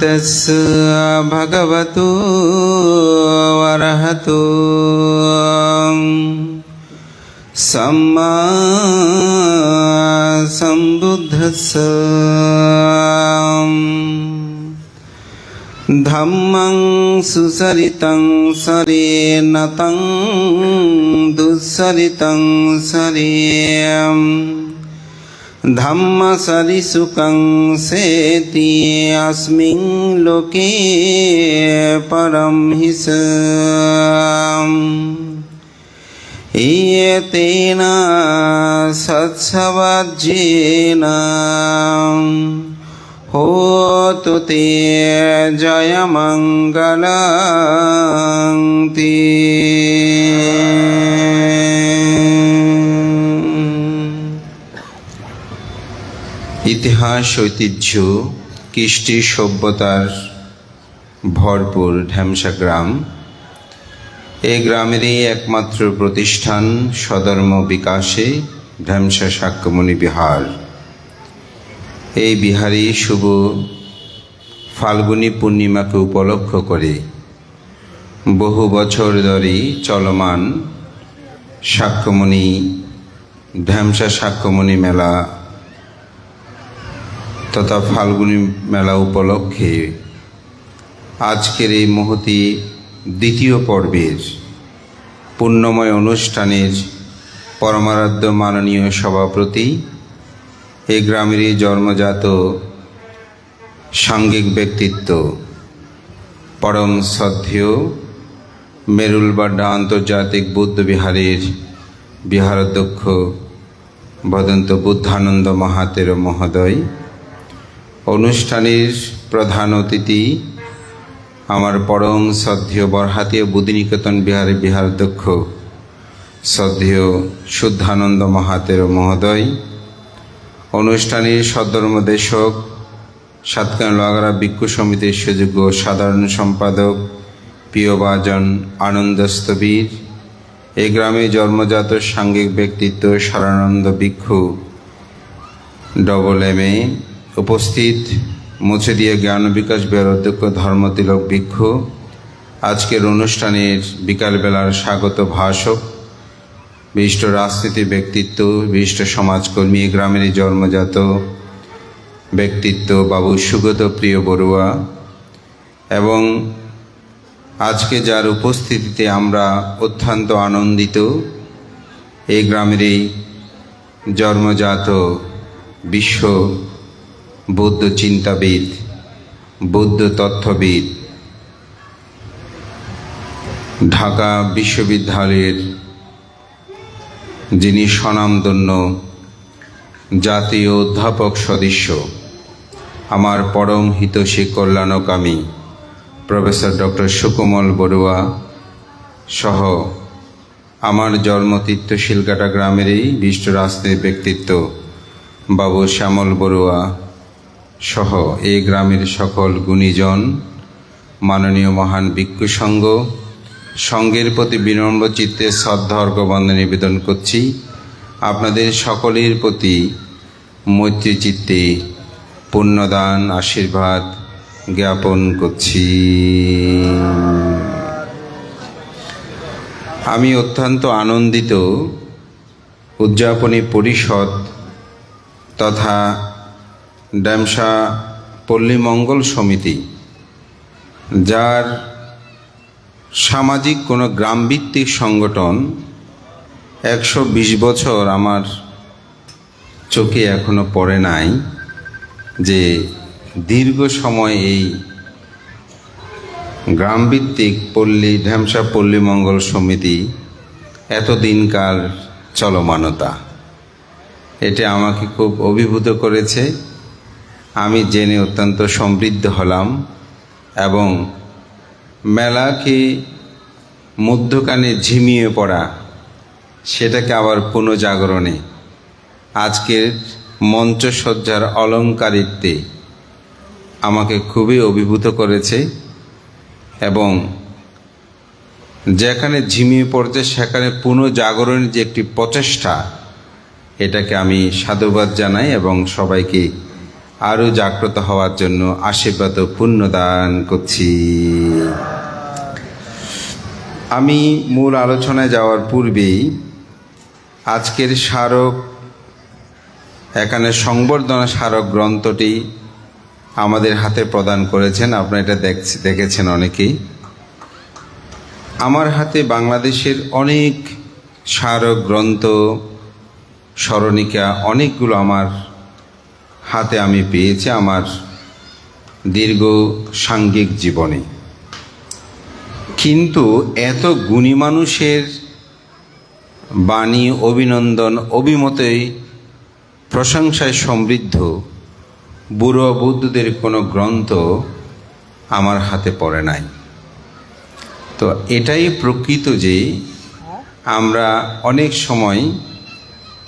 तस्य भगवतो अरहतो सम्मा सम्बुद्धस्य धम्मं सुचरितं शरीरनतं दुःसरितं शरीरं धम्मसरिसुखं सेति अस्मिन् लोके परं हि एतेन सत्सवज्येन होतु ते जयमङ्गलं ते। ইতিহাস ঐতিহ্য কৃষ্টি সভ্যতার ভরপুর ঢেমসা গ্রাম। এই গ্রামেরই একমাত্র প্রতিষ্ঠান স্বধর্ম বিকাশে ঢেমসা শাক্যমুনি বিহার। এই বিহারই শুভ ফাল্গুনী পূর্ণিমাকে উপলক্ষ করে বহু বছর ধরে চলমান শাক্যমুনি ঢেমসা শাক্যমুনি মেলা তথা ফাল্গুনী মেলা উপলক্ষে আজকের এই মহতী দ্বিতীয় পর্বের পুণ্যময় অনুষ্ঠানের পরমারাধ্য মাননীয় সভাপতি, এই গ্রামেরই জন্মজাত সাঙ্গিক ব্যক্তিত্ব, পরম শ্রদ্ধেয় মেরুলবাড্ডা আন্তর্জাতিক বৌদ্ধ বিহারের বিহারাধ্যক্ষ ভদন্ত বুদ্ধানন্দ মহাতের মহোদয়, অনুষ্ঠানের প্রধান অতিথি আমার পরম শ্রদ্ধেয় বরহাতীয় বুদ্ধিনিকেতন বিহারের বিহারাধ্যক্ষ শ্রদ্ধেয় শুদ্ধানন্দ মহাতের মহোদয়, অনুষ্ঠানের সদ্ধর্মদেশক সাতকান লোহাগড়া ভিক্ষু সমিতির সুযোগ্য সাধারণ সম্পাদক প্রিয়ভাজন আনন্দস্থবীর, এই গ্রামে জন্মজাত সাঙ্গিক ব্যক্তিত্ব সারানন্দ ভিক্ষু AA, উপস্থিত মুছেদিয়া জ্ঞান বিকাশ বিহার অধ্যক্ষ ধর্মতিলক ভিক্ষু, আজকের অনুষ্ঠানের বিকালবেলার স্বাগত ভাষক, বিশিষ্ট রাজনীতি ব্যক্তিত্ব, বিশিষ্ট সমাজকর্মী, গ্রামেরই জন্মজাত ব্যক্তিত্ব বাবু সুগত প্রিয় বড়ুয়া, এবং আজকে যার উপস্থিতিতে আমরা অত্যন্ত আনন্দিত, এই গ্রামেরই জন্মজাত বিশ্ব বৌদ্ধ চিন্তাবিদ, বৌদ্ধ তত্ত্ববিদ, ঢাকা বিশ্ববিদ্যালয়ের যিনি স্বনামধন্য জাতীয় অধ্যাপক সদস্য, আমার পরম হিতৈষী কল্যাণকামী প্রফেসর ডক্টর সুকোমল বড়ুয়া সহ আমার জন্মতীর্থ শিলকাটা গ্রামেরই বিশিষ্ট রাজনীতিক ব্যক্তিত্ব বাবু শ্যামল বড়ুয়া সহ এই গ্রামের সকল গুণীজন, মাননীয় মহান ভিক্ষু সংঘ, সংঘের প্রতি বিনম্র চিত্তে শ্রদ্ধা অর্ঘ্যবন্দনা নিবেদন করছি। আপনাদের সকলের প্রতি মৈত্রী চিত্তে পুণ্যদান আশীর্বাদ জ্ঞাপন করছি। আমি অত্যন্ত আনন্দিত উদযাপনী পরিষদ তথা ঢেমসা পল্লী মঙ্গল সমিতি, যার সামাজিক কোনো গ্রামভিত্তিক সংগঠন 120 বছর আমার চোখে এখনো পড়ে নাই যে দীর্ঘ সময় এই গ্রামভিত্তিক ঢেমসা পল্লী মঙ্গল সমিতি এতদিনকার চলমানতা, এটা আমাকে খুব অভিভূত করেছে। আমি জেনে অত্যন্ত সমৃদ্ধ হলাম এবং মেলাকে মধ্যখানে ঝিমিয়ে পড়া, সেটাকে আবার পুনঃজাগরণে আজকের মঞ্চসজ্জার অলঙ্কারিত্বে আমাকে খুবই অভিভূত করেছে এবং যেখানে ঝিমিয়ে পড়ছে সেখানে পুনঃজাগরণের যে একটি প্রচেষ্টা, এটাকে আমি সাধুবাদ জানাই এবং সবাইকে আরও জাগ্রত হওয়ার জন্য আশীর্বাদ ও পুণ্য দান করছি। আমি মূল আলোচনায় যাওয়ার পূর্বেই আজকের স্মারক, এখানে সংবর্ধনা স্মারক গ্রন্থটি আমাদের হাতে প্রদান করেছেন। আপনারা এটা দেখেছেন অনেকেই। আমার হাতে বাংলাদেশের অনেক স্মারক গ্রন্থ, স্মরণিকা অনেকগুলো আমার হাতে আমি পেয়েছি আমার দীর্ঘ সাংঘিক জীবনে। কিন্তু এত গুণী মানুষের বাণী, অভিনন্দন, অভিমতই প্রশংসায় সমৃদ্ধ বুড়ো বৌদ্ধদের কোনো গ্রন্থ আমার হাতে পড়ে নাই। তো এটাই প্রকৃত যে আমরা অনেক সময়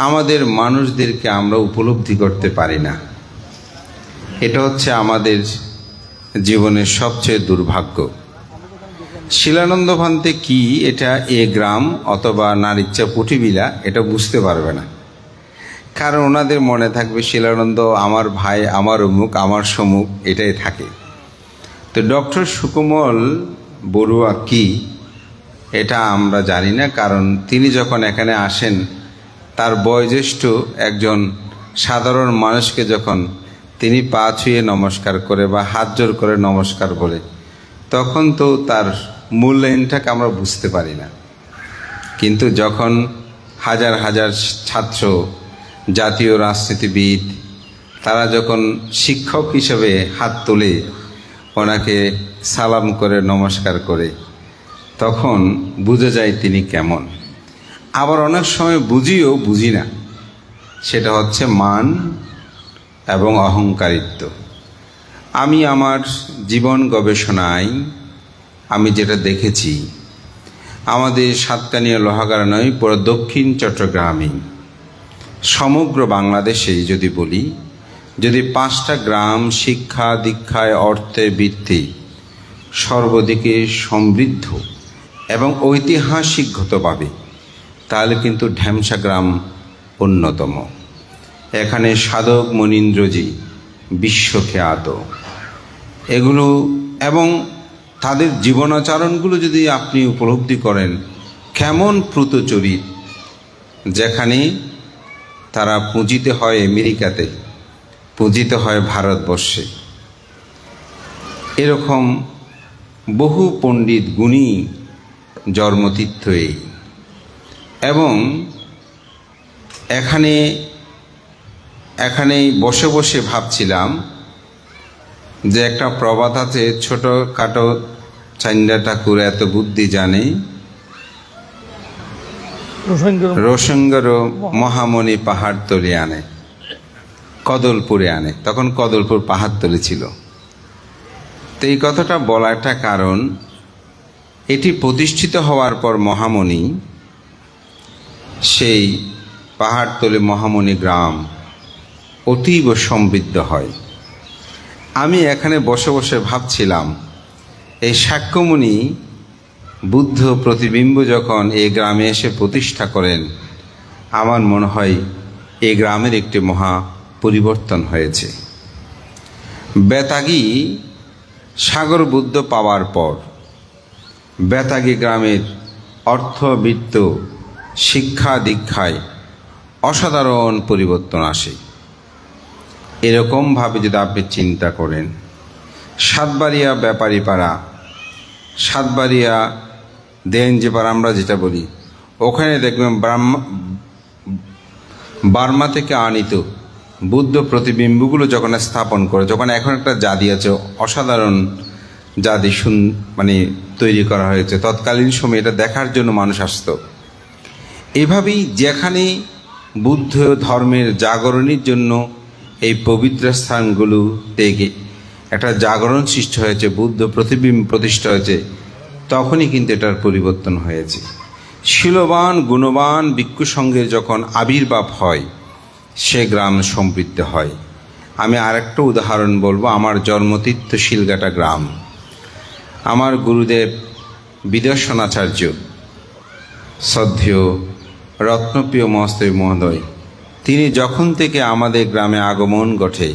আমাদের মানুষদেরকে আমরা উপলব্ধি করতে পারি না। এটা হচ্ছে আমাদের জীবনের সবচেয়ে দুর্ভাগ্য। শিলানন্দ ভান্তে কি এটা এ গ্রাম অথবা নারীচ্চা পুটিবিলা এটা বুঝতে পারবে না, কারণ ওনাদের মনে থাকবে শিলানন্দ আমার ভাই, আমার অমুক, আমার সমুক, এটাই থাকে। তো ডক্টর সুকোমল বড়ুয়া কি এটা আমরা জানি না, কারণ তিনি যখন এখানে আসেন তার বয়োজ্যেষ্ঠ একজন সাধারণ মানুষকে যখন তিনি পা ছুঁয়ে নমস্কার করে বা হাত জোর করে নমস্কার বলে, তখন তো তার মূল্যায়নটাকে আমরা বুঝতে পারি না। কিন্তু যখন হাজার হাজার ছাত্র, জাতীয় রাজনীতিবিদ তারা যখন শিক্ষক হিসেবে হাত তুলে ওনাকে সালাম করে নমস্কার করে, তখন বুঝে যায় তিনি কেমন। আবার অনেক সময় বুঝি না, সেটা হচ্ছে মান এবং অহংকারিত্ব। আমি আমার জীবন গবেষণায় আমি যেটা দেখেছি, আমাদের সাতকানিয়া লোহাগাড়া নয়, পুরো দক্ষিণ চট্টগ্রামে, সমগ্র বাংলাদেশে যদি বলি, যদি 5টা গ্রাম শিক্ষা দীক্ষায় অর্থে বৃত্তি সর্বদিকে সমৃদ্ধ এবং ঐতিহাসিকগতভাবে, তাহলে কিন্তু ঢেমসা গ্রাম অন্যতম। এখানে সাধক মনীন্দ্রজি বিশ্বখ্যাত, এগুলো এবং তাদের জীবনাচরণগুলো যদি আপনি উপলব্ধি করেন, কেমন প্রতচরিত, যেখানে তারা পূজিত হয় আমেরিকাতে, পূজিত হয় ভারতবর্ষে, এরকম বহু পণ্ডিত গুণী জন্মতীর্থ এই। এবং এখানে বসে বসে ভাবছিলাম যে একটা প্রবাদ আছে, ছোটোখাটো চাইন্ডা ঠাকুর এত বুদ্ধি জানে, রোসঙ্গর মহামণি পাহাড় তলে আনে, কদলপুরে আনে। তখন কদলপুর পাহাড়তলি ছিল। তো এই কথাটা বলাটা কারণ, এটি প্রতিষ্ঠিত হওয়ার পর মহামণি, সেই পাহাড়তলি মহামণি গ্রাম অতীব সমৃদ্ধ হয়। আমি এখানে বসে বসে ভাবছিলাম, এই শাক্যমুনি বুদ্ধ প্রতিবিম্ব যখন এই গ্রামে এসে প্রতিষ্ঠা করেন, আমার মনে হয় এই গ্রামের একটি মহা পরিবর্তন হয়েছে। বেতাগী সাগর বুদ্ধ পাওয়ার পর বেতাগী গ্রামের অর্থবিত্ত, শিক্ষা দীক্ষায় অসাধারণ পরিবর্তন আসে। এরকমভাবে যদি আপনি চিন্তা করেন, সাতবাড়িয়া ব্যাপারী পাড়া, সাতবাড়িয়া দেনজি পাড়া আমরা যেটা বলি, ওখানে দেখবেন বার্মা থেকে আনিত বুদ্ধ প্রতিবিম্বগুলো যখন স্থাপন করে, যখন এখন একটা জাতি আছে, অসাধারণ জাতি মানে তৈরি করা হয়েছে, তৎকালীন সময়ে এটা দেখার জন্য মানুষ আসতো। এভাবেই যেখানে বুদ্ধ ধর্মের জাগরণের জন্য এই পবিত্র স্থানগুলো থেকে একটা জাগরণ সৃষ্টি হয়েছে, বুদ্ধ প্রতিবিম্ব প্রতিষ্ঠা হয়েছে, তখনই কিন্তু এটার পরিবর্তন হয়েছে। শীলবান গুণবান ভিক্ষু সংঘের যখন আবির্ভাব হয়, সে গ্রাম সমৃদ্ধ হয়। আমি আরেকটা উদাহরণ বলবো, আমার জন্মতীর্থ শিলঘাটা গ্রাম। আমার গুরুদেব বিদর্শনাচার্য শ্রদ্ধেয় রত্নপ্রিয় মহাস্তব মহোদয়, তিনি যখন থেকে আমাদের গ্রামে আগমন ঘটে,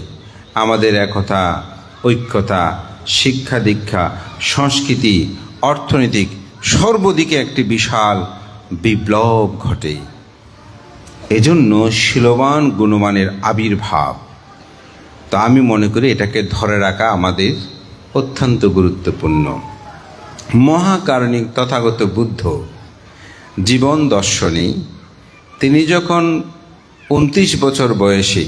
আমাদের একতা, ঐক্যতা, শিক্ষা দীক্ষা, সংস্কৃতি, অর্থনৈতিক সর্বদিকে একটি বিশাল বিপ্লব ঘটে। এজন্য শীলবান গুণমানের আবির্ভাব। তো আমি মনে করি এটাকে ধরে রাখা আমাদের অত্যন্ত গুরুত্বপূর্ণ। মহাকারণিক তথাগত বুদ্ধ জীবন দর্শনে তিনি যখন 29 বছর বয়সে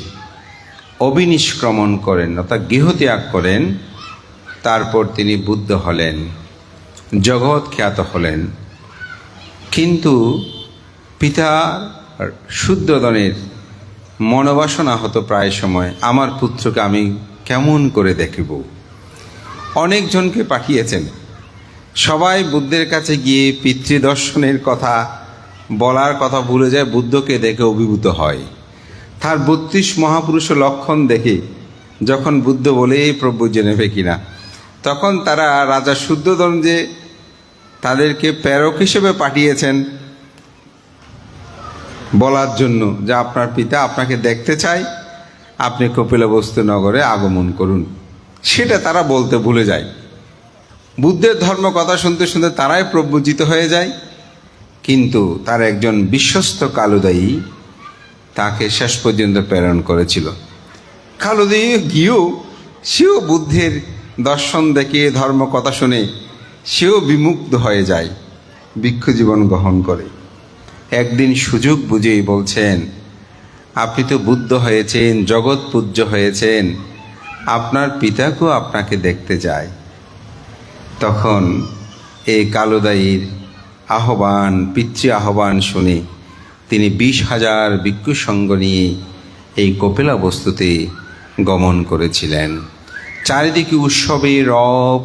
অবিনিষ্ক্রমণ করেন অর্থাৎ গৃহত্যাগ করেন, তারপর তিনি বুদ্ধ হলেন, জগৎ খ্যাত হলেন। কিন্তু পিতা শুদ্ধোদনের মনোবাসনা হতো প্রায় সময়, আমার পুত্রকে আমি কেমন করে দেখিব। অনেকজনকে পাঠিয়েছেন, সবাই বুদ্ধের কাছে গিয়ে পিতৃদর্শনের কথা বলার কথা ভুলে যায়, বুদ্ধকে দেখে অভিভূত হয়। তার 32 মহাপুরুষ লক্ষণ দেখে যখন বুদ্ধ বলে প্রভু জেনেবে কিনা, তখন তারা রাজা শুদ্ধোদন যে তাদেরকে প্রেরক হিসেবে পাঠিয়েছেন বলার জন্য যে আপনার পিতা আপনাকে দেখতে চায়, আপনি কপিলবস্তু নগরে আগমন করুন, সেটা তারা বলতে ভুলে যায়। বুদ্ধের ধর্ম কথা শুনতে শুনতে তারাই প্রভুজিত হয়ে যায়। কিন্তু তার একজন বিশ্বস্ত কালুদায়ী তাকে শেষ পর্যন্ত প্রেরণ করেছিল। কালুদায়ী গিয়েও সেও বুদ্ধের দর্শন দেখে ধর্ম কথা শুনে সেও বিমুগ্ধ হয়ে যায়, ভিক্ষু জীবন গ্রহণ করে। একদিন সুযোগ বুঝেই বলছেন, আপনি তো বুদ্ধ হয়েছেন, জগৎ পূজ্য হয়েছেন, আপনার পিতাকেও আপনাকে দেখতে যায়। তখন এই কালুদায়ীর আহ্বান, পিতৃ আহ্বান শুনে তিনি 20,000 ভিক্ষু সঙ্গ নিয়ে এই কপিলাবস্তুতে গমন করেছিলেন। চারিদিকে উৎসবে রব।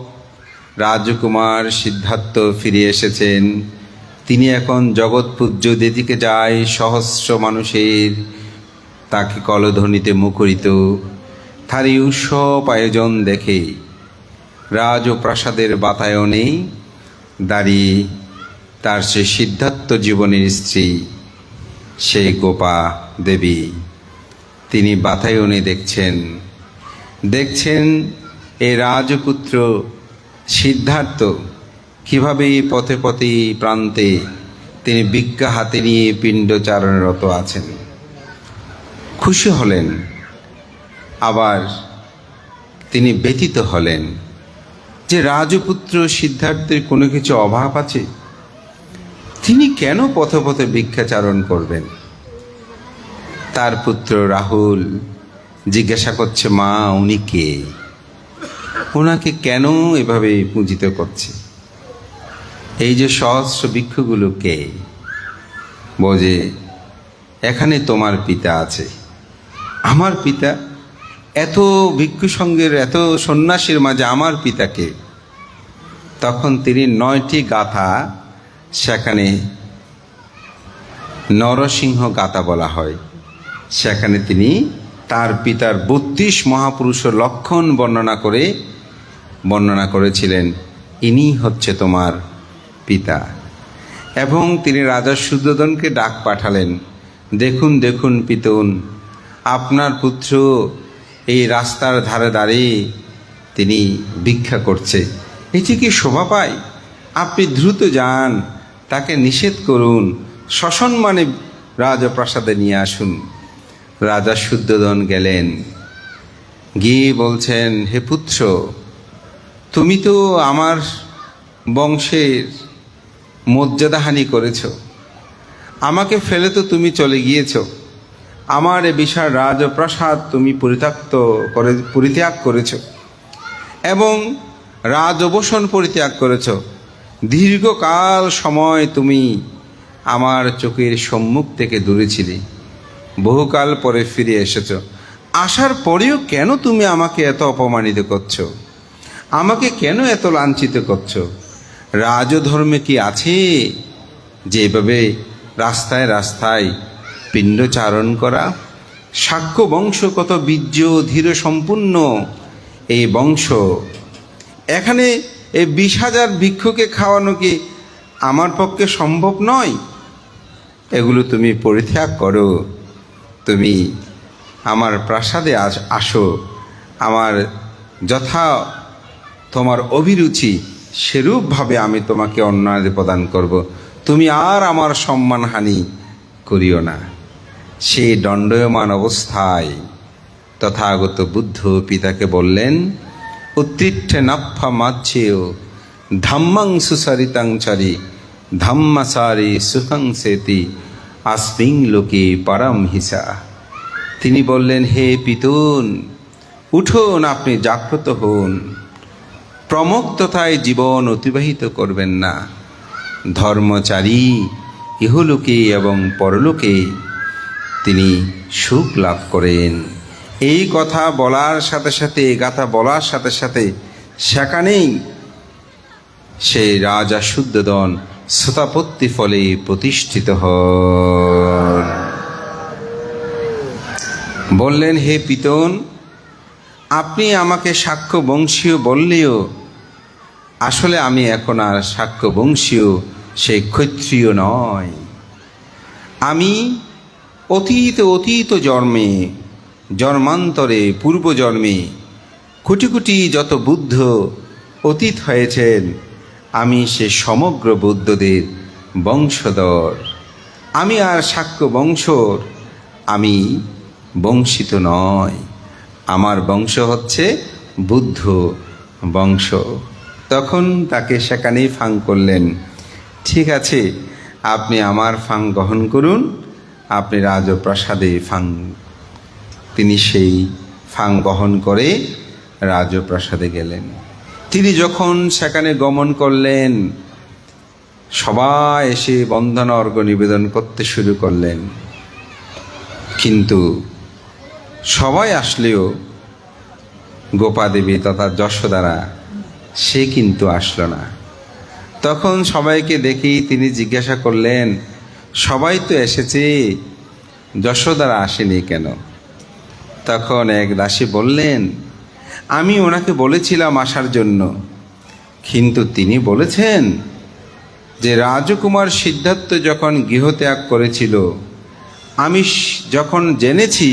রাজকুমার সিদ্ধার্থ ফিরে এসেছেন, তিনি এখন জগৎপূজ্য, যেদিকে যায় সহস্র মানুষের তাকে কলধ্বনিতে মুখরিত। তার এই উৎসব আয়োজন দেখে রাজপ্রাসাদের বাতায়নে দাঁড়িয়ে তার সে সিদ্ধার্থ জীবনের স্ত্রী সেই গোপা দেবী, তিনি বাতায়নে দেখছেন এই রাজপুত্র সিদ্ধার্থ কীভাবে পথে পথে প্রান্তে তিনি ভিক্ষা হাতে নিয়ে পিণ্ডচারণরত আছেন। খুশি হলেন, আবার তিনি ব্যথিত হলেন যে রাজপুত্র সিদ্ধার্থের কোনো কিছু অভাব আছে, তিনি কেন পথে পথে ভিক্ষাচারণ করবেন। তার পুত্র রাহুল জিজ্ঞাসা করছে, মা উনি কে, ওনাকে কেন এভাবে পূজিত করছে, এই যে সহস্র ভিক্ষুগুলো কে? বোঝে এখানে তোমার পিতা আছে। আমার পিতা? এত ভিক্ষু সঙ্গের, এত সন্ন্যাসীর মাঝে আমার পিতাকে? তখন তিনি 9টি গাথা, সেখানে নরসিংহ গাথা বলা হয়, সেখানে তিনি তার পিতার 32 মহাপুরুষ লক্ষণ বর্ণনা করেছিলেন, ইনি হচ্ছে তোমার পিতা। এবং তিনি রাজা শুদ্ধোদনকে ডাক পাঠালেন, দেখুন দেখুন পিতুন, আপনার পুত্র এই রাস্তার ধারে দাঁড়িয়ে তিনি ভিক্ষা করছে, এটি কি শোভা পায়? আপনি দ্রুত যান, তাকে নিষেধ করুন, সসম্মানে রাজপ্রাসাদে নিয়ে আসুন। রাজা শুদ্ধোদন গেলেন, গিয়ে বলছেন, হে পুত্র, তুমি তো আমার বংশের মর্যাদাহানি করেছ, আমাকে ফেলে তো তুমি চলে গিয়েছ, আমার এ বিশাল রাজপ্রাসাদ তুমি পরিত্যাগ করেছ এবং রাজবসন পরিত্যাগ করেছ। দীর্ঘকাল সময় তুমি আমার চোখের সম্মুখ থেকে দূরে ছিলে, বহুকাল পরে ফিরে এসেছ। আসার পরেও কেন তুমি আমাকে এত অপমানিত করছো, আমাকে কেন এত লাঞ্ছিত করছো? রাজধর্মে কি আছে যে এভাবে রাস্তায় রাস্তায় পিণ্ডচারণ করা? শাক্য বংশ কত বীর্য ধীর সম্পূর্ণ এই বংশ, এখানে এই 20,000 ভিক্ষুকে খাওয়ানো কি আমার পক্ষে সম্ভব নয়? এগুলো তুমি পরিত্যাগ করো, তুমি আমার প্রাসাদে আসো, আমার যথা তোমার অভিরুচি সেরূপভাবে আমি তোমাকে অন্যায় প্রদান করব, তুমি আর আমার সম্মানহানি করিও না। সেই দণ্ডায়মান অবস্থায় তথাগত বুদ্ধ পিতাকে বললেন, উত্তিষ্ঠে নাফ্ফা মাচ্ছেয় ধাম্মাং সুসারিতাং চারি ধাম্মাসারি সুহাংসেতি আসমিং লোকে পারাম হিসা। তিনি বললেন, হে পিতুন, উঠুন, আপনি জাগ্রত হন, প্রমুক্ততায় জীবন অতিবাহিত করবেন না। ধর্মচারী ইহলোকে এবং পরলোকে তিনি সুখ লাভ করেন। এই কথা বলার সাথে সাথে, এই গাথা বলার সাথে সাথে সেখানেই সেই রাজা শুদ্ধোদন শ্রোতাপত্তি ফলে প্রতিষ্ঠিত হন। বললেন, হে পিতন, আপনি আমাকে শাক্য বংশীয় বললেও আসলে আমি এখন আর শাক্য বংশীয় সেই ক্ষত্রিয় নয়। আমি অতীত জন্মে, জন্মান্তরে, পূর্বজন্মে কোটি কোটি যত বুদ্ধ অতীত হয়েছেন, আমি সে সমগ্র বুদ্ধদের বংশধর। আমি আর শাক্য বংশর আমি বংশিত নয়, আমার বংশ হচ্ছে বুদ্ধ বংশ। তখন তাকে সেখানেই ফাং করলেন, ঠিক আছে, আপনি আমার ফাং গ্রহণ করুন, আপনি রাজপ্রাসাদে ফাং। তিনি সেই ফাং গ্রহণ করে রাজপ্রাসাদে গেলেন। তিনি যখন সেখানে গমন করলেন, সবাই এসে বন্দনা অর্ঘ্য নিবেদন করতে শুরু করলেন, কিন্তু সবাই আসলেও গোপাদেবী তথা যশোদারা সে কিন্তু আসলো না। তখন সবাইকে দেখেই তিনি জিজ্ঞাসা করলেন, সবাই তো এসেছে, যশোদারা আসেনি কেন? তখন এক দাসী বললেন, আমি ওনাকে বলেছিলাম আসার জন্য, কিন্তু তিনি বলেছেন যে রাজকুমার সিদ্ধার্থ যখন গৃহত্যাগ করেছিল, আমি যখন জেনেছি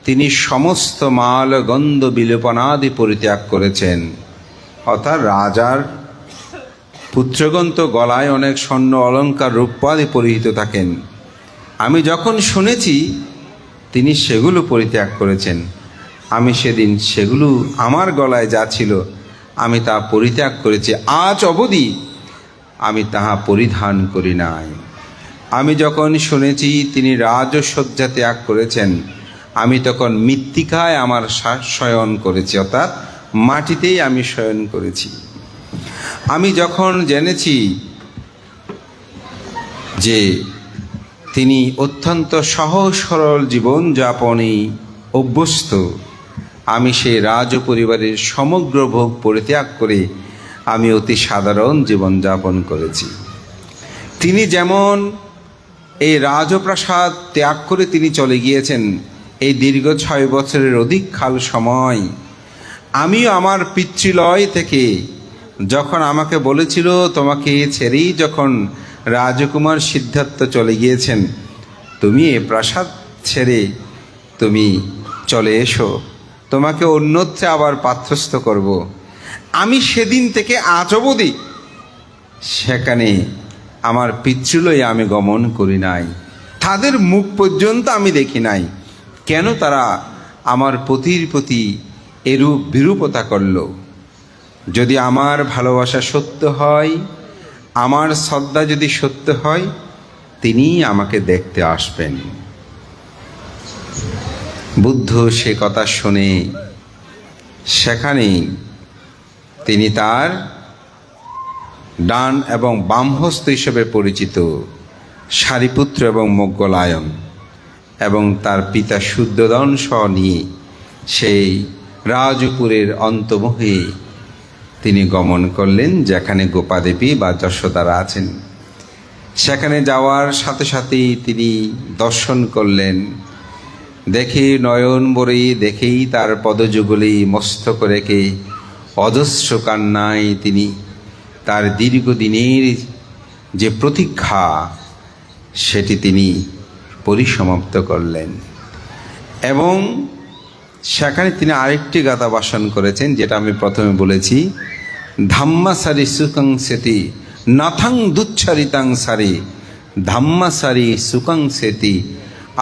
তিনি সমস্ত মাল গন্ধ বিলোপনাদি পরিত্যাগ করেছেন। অর্থাৎ রাজার পুত্রগণ তো গলায় অনেক স্বর্ণ অলঙ্কার রূপাদি পরিহিত থাকেন, আমি যখন শুনেছি তিনি সেগুলো পরিত্যাগ করেছেন, আমি সেদিন সেগুলো আমার গলায় যা ছিল আমি তা পরিত্যাগ করেছি, আজ অবধি আমি তাহা পরিধান করি নাই। আমি যখন শুনেছি তিনি রাজসজ্জা ত্যাগ করেছেন, আমি তখন মৃত্তিকায় আমার শয়ন করেছি, অর্থাৎ মাটিতেই আমি শয়ন করেছি। আমি যখন জেনেছি যে তিনি অত্যন্ত সহজ সরল জীবনযাপনে অভ্যস্ত, আমি সেই রাজ পরিবারের সমগ্র ভোগ পরিত্যাগ করে আমি অতি সাধারণ জীবনযাপন করেছি। তিনি যেমন এই রাজপ্রাসাদ ত্যাগ করে তিনি চলে গিয়েছেন, এই দীর্ঘ 6 বছরের অধিক কাল সময় আমিও আমার পিতৃলয় থেকে যখন আমাকে বলেছিল তোমাকে ছেড়েই যখন রাজকুমার সিদ্ধার্থ চলে গিয়েছেন, তুমি এ প্রাসাদ ছেড়ে তুমি চলে এসো, তোমাকে অন্যত্রে আবার পাত্রস্থ করব, আমি সেদিন থেকে আজ অবধি সেখানে আমার পিতৃলয়ে আমি গমন করি নাই, তাদের মুখ পর্যন্ত আমি দেখি নাই। কেন তারা আমার পতির প্রতি এরূপ বিরূপতা করল? যদি আমার ভালোবাসা সত্য হয়, আমার শ্রদ্ধা যদি সত্য হয়, তিনি আমাকে দেখতে আসবেন। বুদ্ধ সে কথা শুনে সেখানেই তিনি তার ডান এবং বামহস্ত হিসেবে পরিচিত সারিপুত্র এবং মোগলায়ন এবং তার পিতা শুদ্ধোদন সহ নিয়ে সেই রাজপুরের অন্তমুখে তিনি গমন করলেন, যেখানে গোপাদেবী বা যশোদারা আছেন। সেখানে যাওয়ার সাথে সাথেই তিনি দর্শন করলেন, দেখে নয়ন ভরে দেখেই তার পদযুগলে মস্তক রেখে অজস্র কান্নায় তিনি তার দীর্ঘদিনের যে প্রতীক্ষা সেটি তিনি পরিসমাপ্ত করলেন। এবং সেখানে তিনি আরেকটি গাথা বাসন করেছেন, যেটা আমি প্রথমে বলেছি, ধাম্মাসারি সুকং সেতি নাথাং দুচ্ছারিতাং সারি, ধাম্মাসারি সুকং সেতি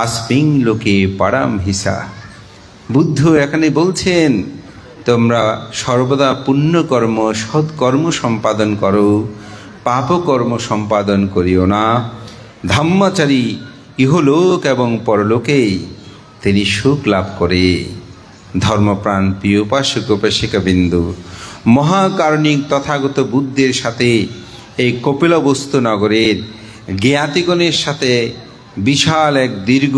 আসপিং লোকে পারাম হিসা। বুদ্ধ এখানে বলছেন, তোমরা সর্বদা পুণ্যকর্ম সৎকর্ম সম্পাদন করো, পাপকর্ম সম্পাদন করিও না। ধাম্মাচারী ইহলোক এবং পরলোকেই তিনি সুখ লাভ করে। ধর্মপ্রাণ প্রিয় উপাসক উপাসিকাবিন্দু, মহাকারণিক তথাগত বুদ্ধের সাথে এই কপিলবস্তু নগরের জ্ঞাতিগণের সাথে বিশাল এক দীর্ঘ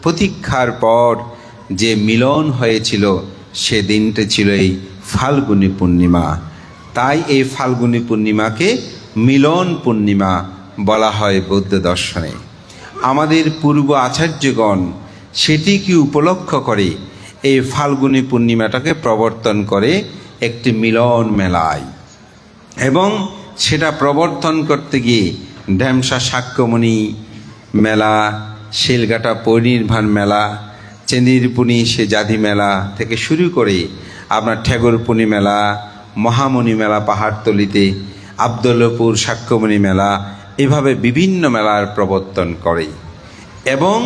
প্রতীক্ষার পর যে মিলন হয়েছিল, সে দিনটা ছিল এই ফাল্গুনী পূর্ণিমা। তাই এই ফাল্গুনী পূর্ণিমাকে মিলন পূর্ণিমা বলা হয় বৌদ্ধ দর্শনে। আমাদের পূর্ব আচার্যগণ সেটিকে উপলক্ষ করে এই ফাল্গুনী পূর্ণিমাটাকে প্রবর্তন করে একটি মিলন মেলায়, এবং সেটা প্রবর্তন করতে গিয়ে ঢ্যামসা সাক্ষ্যমণি মেলা, শিলঘাটা পরিনির্বাণ মেলা, চেন্দিরপুনি সে জাতি মেলা থেকে শুরু করে আপনার ঠেগরপুনি মেলা, মহামণি মেলা পাহাড়তলিতে, আবদুল্লাপুর সাক্ষ্যমণি মেলা, এভাবে বিভিন্ন মেলার প্রবর্তন করে। এবং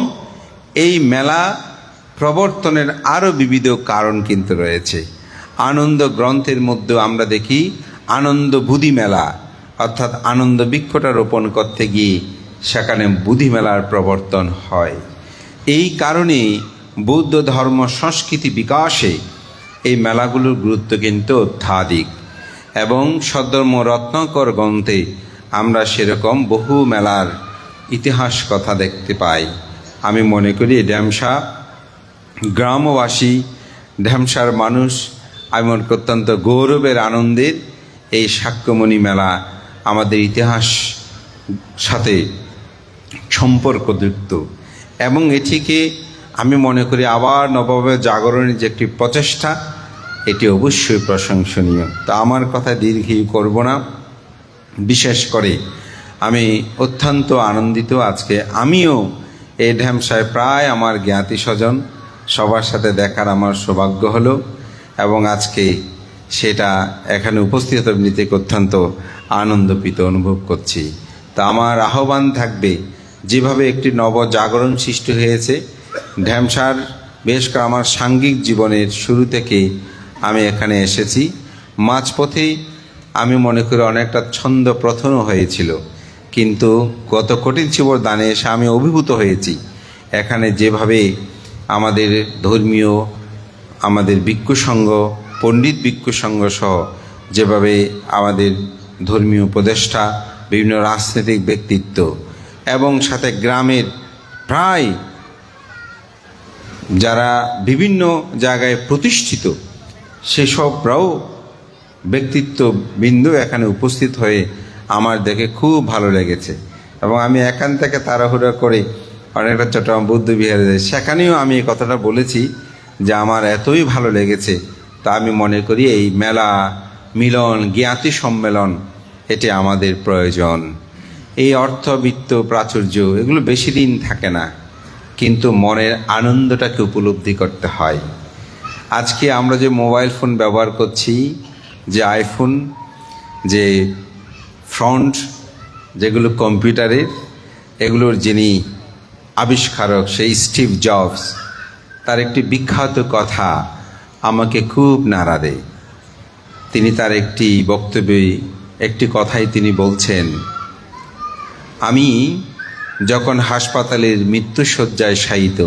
এই মেলা প্রবর্তনের আরও বিবিধ কারণ কিন্তু রয়েছে। আনন্দ গ্রন্থের মধ্যেও আমরা দেখি আনন্দ বুদ্ধি মেলা, অর্থাৎ আনন্দ বৃক্ষটা রোপণ করতে গিয়ে সেখানে বুদ্ধি মেলার প্রবর্তন হয়। এই কারণে বৌদ্ধ ধর্ম সংস্কৃতি বিকাশে এই মেলাগুলোর গুরুত্ব কিন্তু অত্যাধিক। এবং সদ্ধর্ম রত্নাকর গ্রন্থে আমরা সেরকম বহু মেলার ইতিহাস কথা দেখতে পাই। আমি মনে করি ঢ্যামসা গ্রামবাসী, ঢ্যামসার মানুষ, আমি মনে করি অত্যন্ত গৌরবের আনন্দের এই সাক্ষ্যমণি মেলা আমাদের ইতিহাস সাথে সম্পর্কযুক্ত, এবং এটিকে আমি মনে করি আবার নবভাবে জাগরণের যে একটি প্রচেষ্টা, এটি অবশ্যই প্রশংসনীয়। তা আমার কথা দীর্ঘই করব না। বিশেষ করে আমি অত্যন্ত আনন্দিত, আজকে আমিও এই ঢ্যামসায় প্রায় আমার জ্ঞাতি স্বজন সবার সাথে দেখার আমার সৌভাগ্য হলো, এবং আজকে সেটা এখানে উপস্থিত নিতে অত্যন্ত আনন্দপিত অনুভব করছি। তা আমার আহ্বান থাকবে, যেভাবে একটি নবজাগরণ সৃষ্টি হয়েছে ঢ্যামসার, বেশ আমার সাংঘিক জীবনের শুরু থেকে আমি এখানে এসেছি। মাঝপথে আমি মনে করি অনেকটা ছন্দ প্রথনও হয়েছিল, কিন্তু গত কঠিন শিবর দানে এসে আমি অভিভূত হয়েছি। এখানে যেভাবে আমাদের ধর্মীয়, আমাদের ভিক্ষু সংঘ, পণ্ডিত ভিক্ষু সংঘ সহ যেভাবে আমাদের ধর্মীয় উপদেষ্টা, বিভিন্ন রাজনৈতিক ব্যক্তিত্ব এবং সাথে গ্রামের প্রায় যারা বিভিন্ন জায়গায় প্রতিষ্ঠিত সেসবরাও ব্যক্তিত্ব বিন্দু এখানে উপস্থিত হয়ে আমার দেখে খুব ভালো লেগেছে। এবং আমি এখান থেকে তাড়াহুড়ো করে অনেকটা চট্টগ্রাম বৌদ্ধ বিহারে যাই, সেখানেও আমি এই কথাটা বলেছি যে আমার এতই ভালো লেগেছে। তা আমি মনে করি এই মেলা, মিলন, জ্ঞাতি সম্মেলন এটি আমাদের প্রয়োজন। এই অর্থবিত্ত প্রাচুর্য এগুলো বেশি দিন থাকে না, কিন্তু মনের আনন্দটাকে উপলব্ধি করতে হয়। আজকে আমরা যে মোবাইল ফোন ব্যবহার করছি, যে আইফোন, যে ফ্রন্ট যেগুলো কম্পিউটারের, এগুলোর যিনি আবিষ্কারক সেই স্টিভ জবস, তার একটি বিখ্যাত কথা আমাকে খুব নাড়া দেয়। তিনি তার একটি বক্তব্যে একটি কথাই তিনি বলছেন, আমি যখন হাসপাতালের মৃত্যুশয্যায় শায়িত,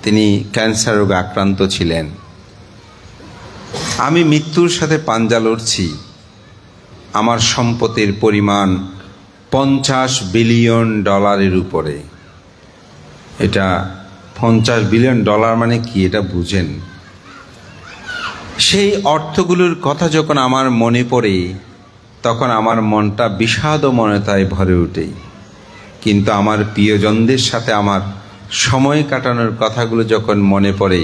তিনি ক্যান্সার রোগে আক্রান্ত ছিলেন, আমি মৃত্যুর সাথে পাঞ্জা লড়ছি। আমার সম্পদের পরিমাণ $50 বিলিয়ন উপরে। এটা $50 বিলিয়ন মানে কি, এটা বুঝেন? সেই অর্থগুলোর কথা যখন আমার মনে পড়ে, তখন আমার মনটা বিষাদময়তায় ভরে ওঠে। কিন্তু আমার প্রিয়জনদের সাথে আমার সময় কাটানোর কথাগুলো যখন মনে পড়ে,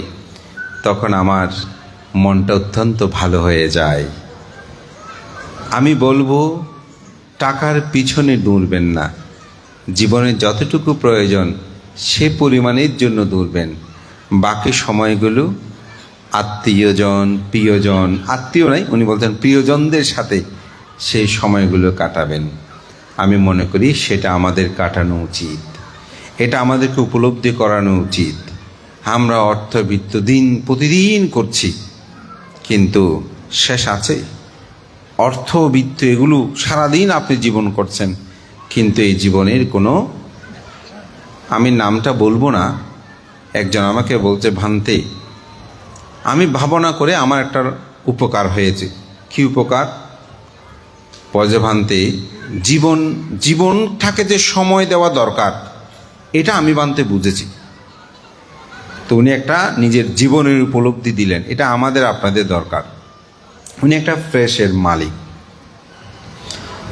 তখন আমার মনটা অত্যন্ত ভালো হয়ে যায়। আমি বলবো, টাকার পিছনে দৌড়বেন না, জীবনে যতটুকু প্রয়োজন সে পরিমাণের জন্য দৌড়বেন। বাকি সময়গুলো আত্মীয়জন, প্রিয়জন, আত্মীয় নাই, উনি বলতেন প্রিয়জনদের সাথে সেই সময়গুলো কাটাবেন। আমি মনে করি সেটা আমাদের কাটানো উচিত, এটা আমাদেরকে উপলব্ধি করানো উচিত। আমরা অর্থবিত্ত দিন প্রতিদিন করছি, কিন্তু শেষ আছে? অর্থবিত্ত এগুলো সারাদিন আপনি জীবন করছেন, কিন্তু এই জীবনের কোনো, আমি নামটা বলবো না, একজন আমাকে বলছে, ভান্তে আমি ভাবনা করে আমার একটা উপকার হয়েছে। কি উপকার? বলছে, ভান্তে জীবনটাকে যে সময় দেওয়া দরকার, এটা আমি ভান্তে বুঝেছি। তো উনি একটা নিজের জীবনের উপলব্ধি দিলেন, এটা আমাদের আপনাদের দরকার। উনি একটা ফ্রেশের মালিক।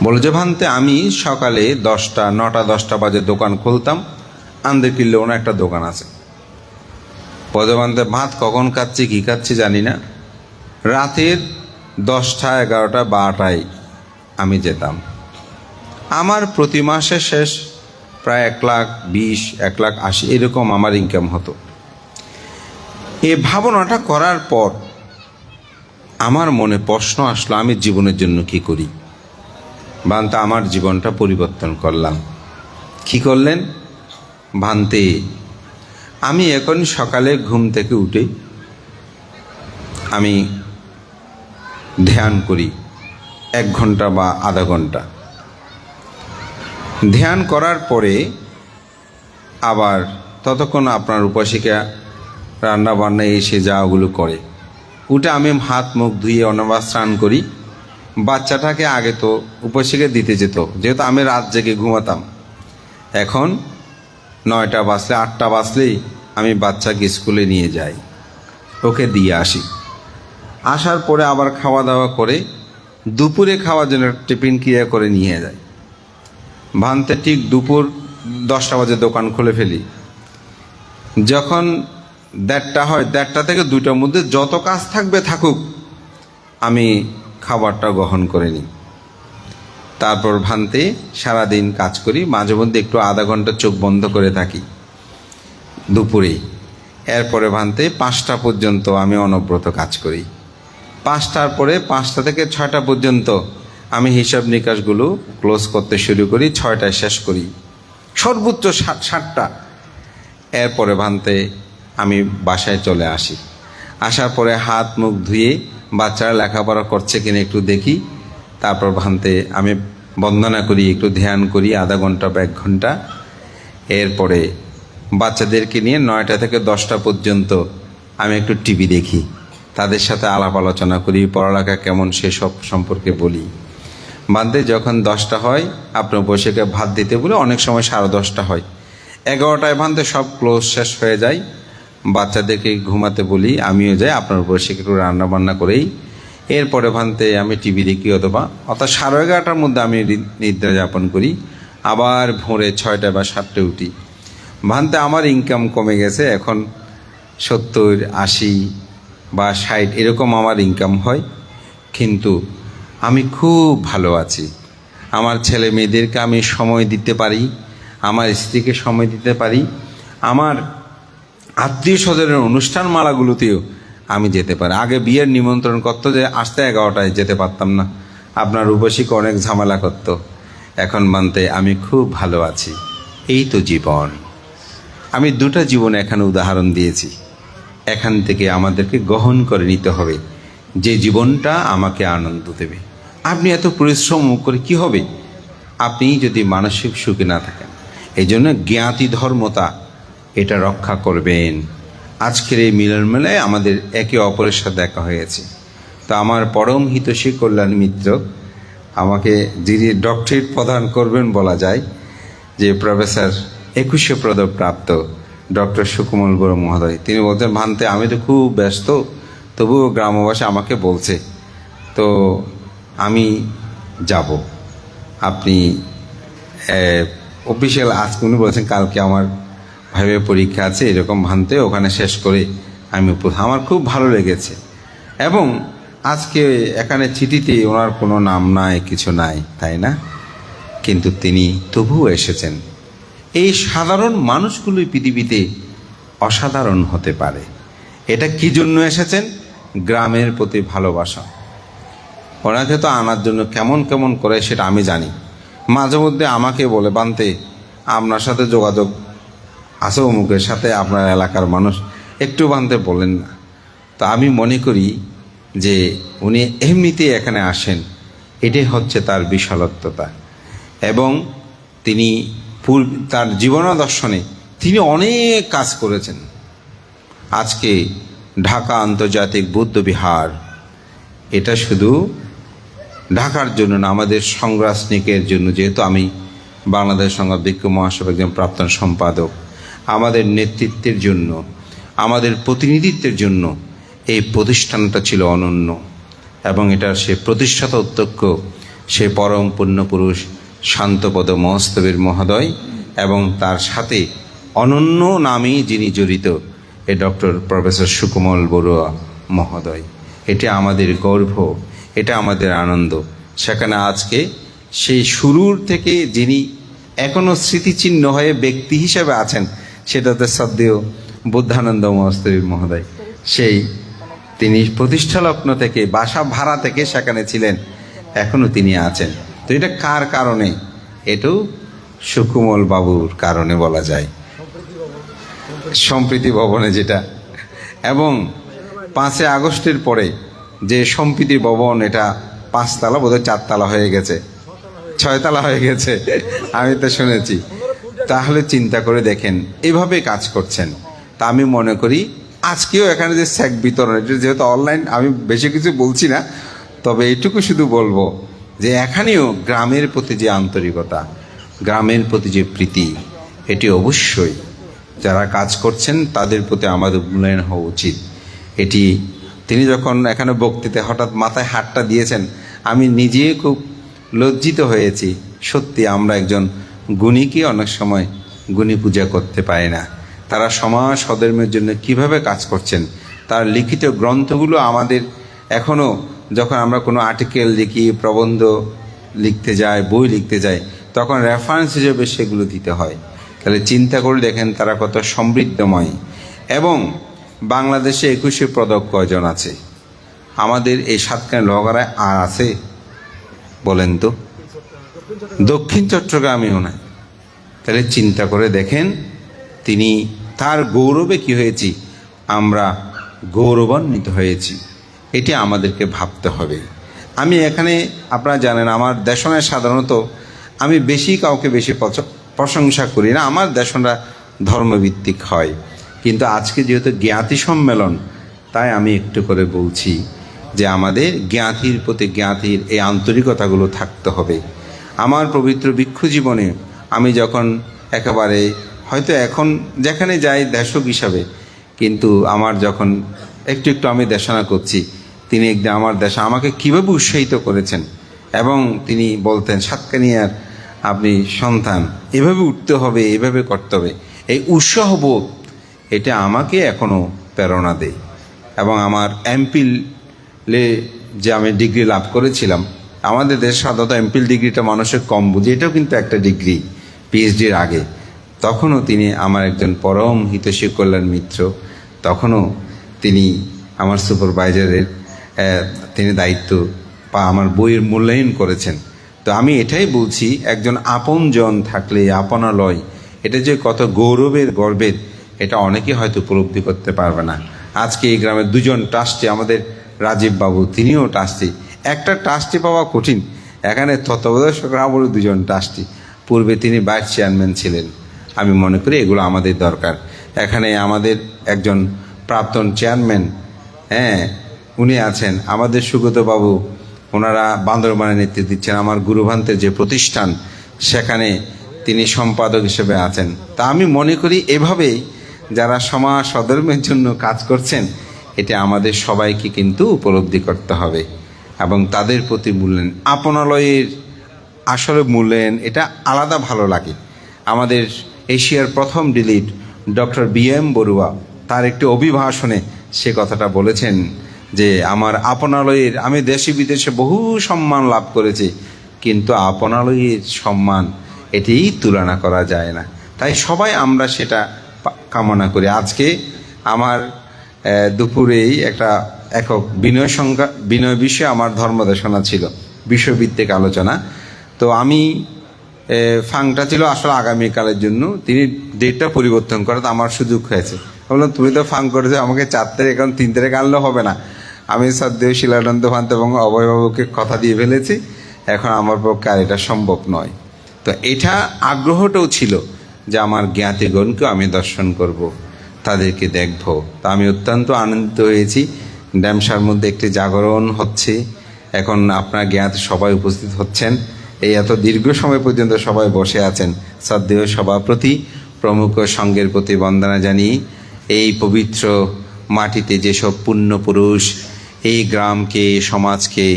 বলে যে, ভান্তে আমি সকালে 9টা-10টা বাজে দোকান খুলতাম, আন্দের কিনলে ওনার একটা দোকান আছে। পদবান্তে ভাত কখন খাচ্ছি কী খাচ্ছি জানি না, রাতের 10টা, 11টা, 12টায় আমি যেতাম। আমার প্রতি মাসে শেষ প্রায় 1,20,000, 1,80,000 এরকম আমার ইনকাম হতো। এই ভাবনাটা করার পর আমার মনে প্রশ্ন আসলো, আমি জীবনের জন্য কি করি? ভান্তে আমার জীবনটা পরিবর্তন করলাম। কি করলেন? ভান্তে আমি এখন সকালে ঘুম থেকে উঠে আমি ধ্যান করি 1 ঘন্টা বা আধা ঘন্টা। ধ্যান করার পরে আবার ততক্ষণ আপনার উপাসিকা রান্না বান্না এসে যা ওগুলো করে, উঠে আমি হাত মুখ ধুয়ে অনাবাস স্নান করি। বাচ্চাটাকে আগে তো উপাসিকা দিতে যেত, যেহেতু আমি রাত জেগে ঘুমাতাম। এখন 9টা বাজলে, 8টা বাজলেই আমি বাচ্চাকে স্কুলে নিয়ে যাই, ওকে দিয়ে আসি। আসার পরে আবার খাওয়া দাওয়া করে দুপুরে খাওয়ার জন্য টিফিন ক্রিয়া করে নিয়ে যাই। ভান্তে ঠিক দুপুর 10টা বাজে দোকান খুলে ফেলি। যখন 1:30 হয়, 1:30 থেকে 2টার মধ্যে যত কাজ থাকবে থাকুক, আমি খাবারটা গ্রহণ করে নিই। তারপর ভান্তে সারাদিন কাজ করি, মাঝে মধ্যে একটু আধা ঘন্টা চোখ বন্ধ করে থাকি দুপুরে। এরপরে ভান্তে 5টা পর্যন্ত আমি অনবরত কাজ করি। 5টার পরে 5টা থেকে 6টা পর্যন্ত আমি হিসাব নিকাশগুলো ক্লোজ করতে শুরু করি, 6টায় শেষ করি, সর্বোচ্চ 7টা। এরপরে ভান্তে আমি বাসায় চলে আসি। আসার পরে হাত মুখ ধুয়ে বাচ্চারা লেখাপড়া করছে কিনা একটু দেখি। তারপর ভান্তে আমি বন্দনা করি, একটু ধ্যান করি আধা ঘন্টা বা 1 ঘন্টা। এরপরে বাচ্চাদেরকে নিয়ে 9টা থেকে 10টা পর্যন্ত আমি একটু টিভি দেখি, তাদের সাথে আলাপ আলোচনা করি, পড়ালেখা কেমন সেসব সম্পর্কে বলি। বাদে যখন 10টা হয় আপনার বসে ভাত দিতে বলে, অনেক সময় 10:30 হয়। 11টায় ভান্তে সব ক্লোজ শেষ হয়ে যায়, বাচ্চাদেরকে ঘুমাতে বলি, আমিও যাই আপনার বসে একটু রান্না বান্না করেই। এরপরে ভান্তে আমি টিভি দেখি, অর্থাৎ 11:30টার মধ্যে আমি নিদ্রা যাপন করি। আবার ভোরে 6টা বা 7টায় উঠি। ভান্তে আমার ইনকাম কমে গেছে, এখন 70, 80 বা 60 এরকম আমার ইনকাম হয়, কিন্তু আমি খুব ভালো আছি। আমার ছেলে মেয়েদেরকে আমি সময় দিতে পারি, আমার স্ত্রীকে সময় দিতে পারি, আমার আত্মীয় স্বজনের অনুষ্ঠান মালাগুলোতেও আমি যেতে পারি। আগে বিয়ের নিমন্ত্রণ করতো যে আসতে 11টায়, যেতে পারতাম না, আপনার উপাসিক অনেক ঝামেলা করত। এখন মানতে আমি খুব ভালো আছি। এই তো জীবন। আমি 2টা জীবন এখানে উদাহরণ দিয়েছি। এখান থেকে আমাদেরকে গ্রহণ করে নিতে হবে যে জীবনটা আমাকে আনন্দ দেবে। আপনি এত পরিশ্রম করে কি হবে আপনি যদি মানসিক সুখে না থাকেন? এই জন্য জ্ঞাতি ধর্মতা এটা রক্ষা করবেন। আজকের এই মিলন মেলায় আমাদের একে অপরের সাথে দেখা হয়েছে। তো আমার পরম হিতৈষী কল্যাণ মিত্র, আমাকে যিনি ডক্টরেট প্রদান করবেন বলা যায়, যে প্রফেসর 21শে পদক প্রাপ্ত ডক্টর সুকোমল বড় মহোদয়, তিনি বলতেন, ভান্তে আমি তো খুব ব্যস্ত, তবুও গ্রামবাসী আমাকে বলছে, তো আমি যাব। আপনি অফিসিয়াল আজকে উনি বলেছেন কালকে আমার ভাইয়ের পরীক্ষা আছে, এরকম ভান্তে ওখানে শেষ করে আমি আমার খুব ভালো লেগেছে। এবং আজকে এখানে চিঠিতে ওনার কোনো নাম নাই, কিছু নাই, তাই না? কিন্তু তিনি তবুও এসেছেন। এই সাধারণ মানুষগুলোই পৃথিবীতে অসাধারণ হতে পারে। এটা কি জন্য এসেছেন? গ্রামের প্রতি ভালোবাসা। ওনাকে তো আনার জন্য কেমন কেমন করে সেটা আমি জানি। মাঝে মধ্যে আমাকে বলে, বান্তে আপনার সাথে যোগাযোগ আছে অমুকের সাথে, আপনার এলাকার মানুষ একটু বানতে বলেন না। তো আমি মনে করি যে উনি এমনিতেই এখানে আসেন, এটাই হচ্ছে তার বিশালত্বতা। এবং তিনি তার জীবনাদর্শনে তিনি অনেক কাজ করেছেন। আজকে ঢাকা আন্তর্জাতিক বৌদ্ধ বিহার, এটা শুধু ঢাকার জন্য না, আমাদের সংগ্রাসনিকের জন্য। যেহেতু আমি বাংলাদেশ সংগ্রাম বিক্ষোভ মহাসভার একজন প্রাক্তন সম্পাদক, আমাদের নেতৃত্বের জন্য, আমাদের প্রতিনিধিত্বের জন্য এই প্রতিষ্ঠানটা ছিল অনন্য। এবং এটার সে প্রতিষ্ঠাতা অধ্যক্ষ, সে পরম পুণ্যপুরুষ শান্তপদ মহস্তবীর মহোদয়, এবং তার সাথে অনন্য নামেই যিনি জড়িত, এ ডক্টর প্রফেসর সুকোমল বড়ুয়া মহোদয়। এটা আমাদের গর্ব, এটা আমাদের আনন্দ। সেখানে আজকে সেই শুরুর থেকে যিনি এখনও স্মৃতিচিহ্ন হয়ে ব্যক্তি হিসেবে আছেন, সেটাতে শ্রদ্ধেয় বুদ্ধানন্দ মহস্তবীর মহোদয়। সেই তিনি প্রতিষ্ঠা লগ্ন থেকে, বাসা ভাড়া থেকে সেখানে ছিলেন, এখনও তিনি আছেন। তো এটা কার কারণে? এটাও সুকুমল বাবুর কারণে বলা যায়, সম্প্রীতি ভবনে যেটা। এবং 5 আগস্টের পরে যে সম্প্রীতি ভবন, এটা 5 তলা, বোধহয় 4 তলা হয়ে গেছে, 6 তলা হয়ে গেছে, আমি তো শুনেছি। তাহলে চিন্তা করে দেখেন, এভাবে কাজ করছেন। তা আমি মনে করি আজকেও এখানে যে স্যাক বিতরণ, এটা যেহেতু অনলাইন, আমি বেশি কিছু বলছি না, তবে এইটুকু শুধু বলবো যে এখানেও গ্রামের প্রতি যে আন্তরিকতা, গ্রামের প্রতি যে প্রীতি, এটি অবশ্যই যারা কাজ করছেন তাদের প্রতি আমাদের মূল্যায়ন হওয়া উচিত। এটি তিনি যখন এখানে বক্তৃতায় হঠাৎ মাথায় হাতটা দিয়েছেন, আমি নিজেই খুব লজ্জিত হয়েছি। সত্যি আমরা একজন গুণীকে অনেক সময় গুণী পূজা করতে পারি না। তারা সমাজ সধর্মের জন্য কিভাবে কাজ করছেন, তার লিখিত গ্রন্থগুলো আমাদের এখনও, যখন আমরা কোনো আর্টিকেল লিখি, প্রবন্ধ লিখতে যাই, বই লিখতে যাই, তখন রেফারেন্স হিসেবে সেগুলো দিতে হয়। তাহলে চিন্তা করে দেখেন তারা কত সমৃদ্ধময়। এবং বাংলাদেশে 21 পদক কয়জন আছে? আমাদের এই সাতখানি লহগড়ায় আর আছে বলেন তো? দক্ষিণ চট্টগ্রামেও নাই। তাহলে চিন্তা করে দেখেন, তিনি তার গৌরবে কি হয়েছি, আমরা গৌরবান্বিত হয়েছি। এটি আমাদেরকে ভাবতে হবে। আমি এখানে, আপনারা জানেন আমার দেশনায় সাধারণত আমি বেশি কাউকে বেশি প্রশংসা করি না, আমার দেশনা ধর্মভিত্তিক হয়। কিন্তু আজকে যেহেতু জ্ঞাতি সম্মেলন, তাই আমি একটু করে বলছি যে আমাদের জ্ঞাতির প্রতি জ্ঞাতির এই আন্তরিকতাগুলো থাকতে হবে। আমার পবিত্র ভিক্ষু জীবনে আমি যখন একেবারে, হয়তো এখন যেখানে যাই দেশক হিসাবে, কিন্তু আমার যখন একটু একটু আমি দেশনা করছি, তিনি একদিন আমার দেশে আমাকে কীভাবে উৎসাহিত করেছেন। এবং তিনি বলতেন, সাতকানিয়ার আপনি সন্তান, এভাবে উঠতে হবে, এভাবে করতে হবে। এই উৎসাহবোধ এটা আমাকে এখনও প্রেরণা দেয়। এবং আমার এমপিলে যে আমি ডিগ্রি লাভ করেছিলাম, আমাদের দেশ সাধারণত এমপিল ডিগ্রিটা মানুষের কম বুঝে, এটাও কিন্তু একটা ডিগ্রি পিএইচডির আগে। তখনও তিনি আমার একজন পরম হিতৈষী কল্যাণ মিত্র, তখনও তিনি আমার সুপারভাইজারের তিনি দায়িত্ব বা আমার বইয়ের মূল্যায়ন করেছেন। তো আমি এটাই বলছি, একজন আপনজন থাকলে আপনালয়, এটা যে কত গর্বের, এটা অনেকে হয়তো উপলব্ধি করতে পারবে না। আজকে এই গ্রামের 2জন ট্রাস্টি, আমাদের রাজীব বাবু, তিনিও ট্রাস্টি। একটা ট্রাস্টি পাওয়া কঠিন, এখানে তত্ত্বাবধায়ক আবারও 2জন ট্রাস্টি। পূর্বে তিনি ভাইস চেয়ারম্যান ছিলেন। আমি মনে করি এগুলো আমাদের দরকার। এখানে আমাদের একজন প্রাক্তন চেয়ারম্যান, উনি আছেন, আমাদের সুগত বাবু, ওনারা বান্দরবানে নেতৃত্ব দিচ্ছেন। আমার গুরুভান্তের যে প্রতিষ্ঠান, সেখানে তিনি সম্পাদক হিসেবে আছেন। তা আমি মনে করি এভাবেই যারা সমাজ সধর্মের জন্য কাজ করছেন, এটা আমাদের সবাইকে কিন্তু উপলব্ধি করতে হবে এবং তাদের প্রতি মূল্যায়ন, আপনালয়ের আসলে মূল্যায়ন, এটা আলাদা ভালো লাগে। আমাদের এশিয়ার প্রথম ডিলিট ডক্টর BM বড়ুয়া, তার একটি অভিভাষণে সে কথাটা বলেছেন যে আমার আপনালয়ের, আমি দেশে বিদেশে বহু সম্মান লাভ করেছি, কিন্তু আপনালয়ের সম্মান এটিই তুলনা করা যায় না। তাই সবাই আমরা সেটা কামনা করি। আজকে আমার দুপুরেই একটা একক বিনয় বিষয়ে আমার ধর্মদেশনা ছিল, বিষয়ভিত্তিক আলোচনা। তো আমি ফাংটা ছিল আসলে আগামীকালের জন্য, তিনি ডেটটা পরিবর্তন করাতে আমার সুযোগ হয়েছে। বললাম তুমি তো ফাং করেছো, আমাকে 4 তারিখ এখন 3 তারিখ আনলেও হবে না। আমি শ্রদ্ধেয় শিলানন্দ ভান্ত এবং অভয়বাবুকে কথা দিয়ে ফেলেছি, এখন আমার পক্ষে আর এটা সম্ভব নয়। তো এটা আগ্রহটাও ছিল যে আমার জ্ঞাতিগণকেও আমি দর্শন করব, তাদেরকে দেখব। তা আমি অত্যন্ত আনন্দিত হয়েছি। ড্যামসার মধ্যে একটি জাগরণ হচ্ছে, এখন আপনার জ্ঞাত সবাই উপস্থিত হচ্ছেন, এই এত দীর্ঘ সময় পর্যন্ত সবাই বসে আছেন। শ্রদ্ধেয় সভাপতি প্রমুখ সঙ্গের প্রতি বন্দনা জানিয়ে এই পবিত্র মাটিতে যেসব পুণ্য পুরুষ এই গ্রামকে, সমাজকে,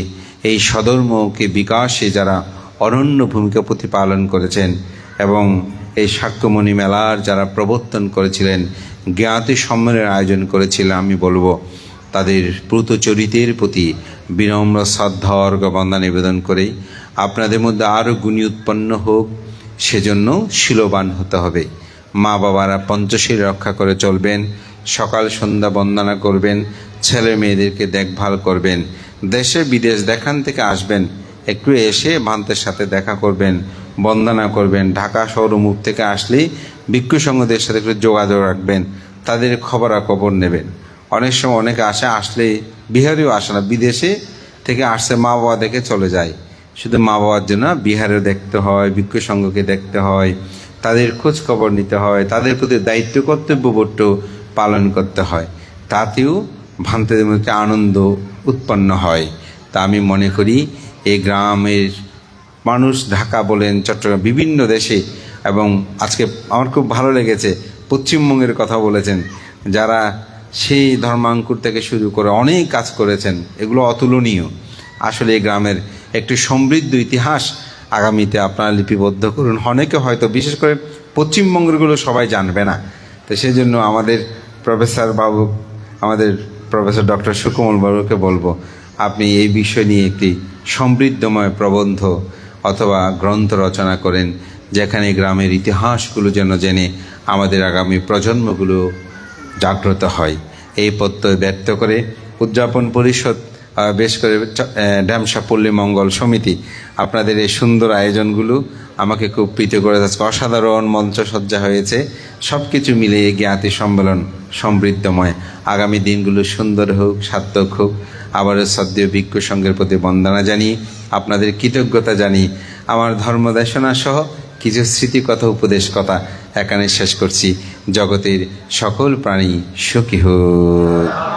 এই সধর্মকে বিকাশে যারা অনন্য ভূমিকা প্রতিপালন করেছেন এবং এই শাক্যমণি মেলার যারা প্রবর্তন করেছিলেন, জ্ঞাতি সম্মেলনের আয়োজন করেছিলেন, আমি বলবো তাদের প্রুতচরিতের প্রতি বিনম্র শ্রদ্ধা অর্ঘ্য বন্দনা নিবেদন করে আপনাদের মধ্যে আরও গুণী উৎপন্ন হোক, সেজন্য শীলবান হতে হবে। মা বাবারা পঞ্চশীল রক্ষা করে চলবেন, সকাল সন্ধ্যা বন্দনা করবেন, ছেলে মেয়েদেরকে দেখভাল করবেন। দেশে বিদেশ দেখান থেকে আসবেন, একটু এসে ভান্তের সাথে দেখা করবেন, বন্দনা করবেন। ঢাকা শহর মুখ থেকে আসলেই ভিক্ষু সংঘদের সাথে একটু যোগাযোগ রাখবেন, তাদের খবরাখবর নেবেন। অনেক সময় অনেকে আসলে বিহারেও আসে না, বিদেশে থেকে আসছে মা বাবা দেখে চলে যায়। শুধু মা বাবার জন্য বিহারেও দেখতে হয়, ভিক্ষু সংঘকে দেখতে হয়, তাদের খোঁজ খবর নিতে হয়, তাদের প্রতি দায়িত্ব কর্তব্যবোধ পালন করতে হয়। তাতেও ভান্তেদের মধ্যে আনন্দ উৎপন্ন হয়। তা আমি মনে করি এই গ্রামের মানুষ, ঢাকা বলেন, চট্টগ্রাম, বিভিন্ন দেশে, এবং আজকে আমার খুব ভালো লেগেছে পশ্চিমবঙ্গের কথা বলেছেন, যারা সেই ধর্মাঙ্কুর থেকে শুরু করে অনেক কাজ করেছেন, এগুলো অতুলনীয়। আসলে এই গ্রামের একটি সমৃদ্ধ ইতিহাস আগামীতে আপনারা লিপিবদ্ধ করুন। অনেকে হয়তো, বিশেষ করে পশ্চিমবঙ্গেরগুলো সবাই জানবে না। তো সেই জন্য আমাদের প্রফেসর ডক্টর সুকোমল বাবুকে বলবো, আপনি এই বিষয় নিয়ে একটি সমৃদ্ধময় প্রবন্ধ অথবা গ্রন্থ রচনা করেন, যেখানে গ্রামের ইতিহাসগুলো যেন জেনে আমাদের আগামী প্রজন্মগুলো জাগ্রত হয়। এই প্রত্যয় ব্যক্ত করে উদযাপন পরিষদ, বেশ করে ঢ্যামসা পল্লী মঙ্গল সমিতি, আপনাদের এই সুন্দর আয়োজনগুলো আমাকে খুব প্রীত করে যাচ্ছে। অসাধারণ মঞ্চসজ্জা হয়েছে, সব কিছু মিলিয়ে জ্ঞাতি সম্মেলন সমৃদ্ধময়। আগামী দিনগুলো সুন্দর হোক, সার্থক হোক। আবারও শ্রদ্ধেয় ভিক্ষু সংঘের প্রতি বন্দনা জানিয়ে আপনাদের কৃতজ্ঞতা জানিয়ে আমার ধর্মদেশনা সহ কিছু স্মৃতিকথা, উপদেশ কথা এখানে শেষ করছি। জগতের সকল প্রাণী সুখী হোক।